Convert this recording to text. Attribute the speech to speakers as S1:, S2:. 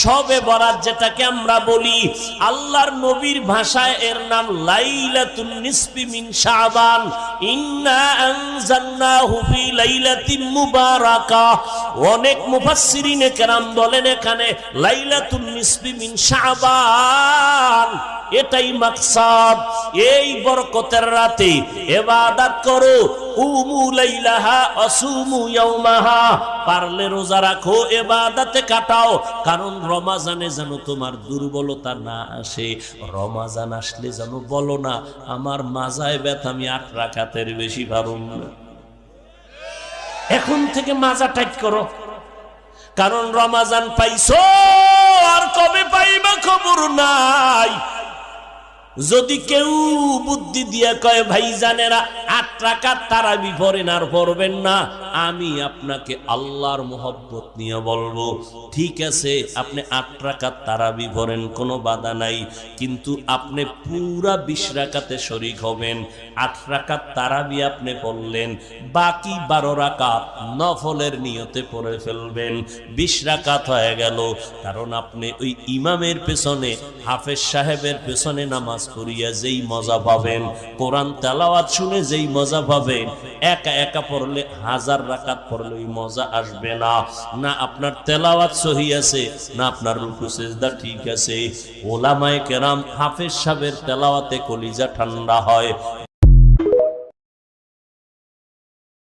S1: শবে বরাত যেটাকে আমরা বলি, আল্লাহর নবীর ভাষায় এর নাম লাইলাতুন নিসফি মিন শাবান। ইন্না আনজালনাহু ফি লাইলাতিন মুবারাকাহ। অনেক মুফাসসিরিনে কেরাম বলেন এখানে লাইলাতুন নিসফি মিন শাবান, এটাই মাকসাদ। এই বরকতের রাতে ইবাদত করো, কুমু লাইলাহা আসুমু ইয়াউমাহা, পারলে রোজা রাখো, ইবাদতে কাটাও, কারণ রমজানে যেন তোমার দুর্বলতা না আসে। রমজান আসলে যেন বলো না আমার মাজায় ব্যথা, আমি 8 রাকাতের বেশি পারুম না। এখন থেকে মাজা টাইট করো, কারণ রমজান পাইছো আর কবে পাইবা খবর নাই। যদি কেউ বুদ্ধি দিয়ে কয় ভাইজানেরা 8 রাকাত তারাবি পড়েন আর পড়বেন না, আমি আপনাকে আল্লাহর মোহব্বত নিয়ে বলবো ঠিক আছে আপনি 8 রাকাত তারাবি পড়েন, কোনো বাধা নাই, কিন্তু আপনি পুরা 20 রাকাতে শরীক হবেন। 8 রাকাত তারাবি আপনি পড়লেন, বাকি 12 রাকাত নফলের নিয়তে পড়ে ফেলবেন। 20 রাকাত হয়ে গেল, কারণ আপনি ওই ইমামের পেছনে, হাফেজ সাহেবের পেছনে নামাজ পড়িয়া যেই মজা পাবেন, কোরআন তেলাওয়াত শুনে যেই মজা পাবেন, একা একা পড়লে 1000 রাকাত পড়লে ওই মজা আসবে না। না আপনার তেলাওয়াত সহি আছে, না আপনার রুকু সিজদা ঠিক আছে। ওলামায়ে কেরাম হাফেজ সাহেবের তেলাওয়াতে কলিজা ঠান্ডা হয়,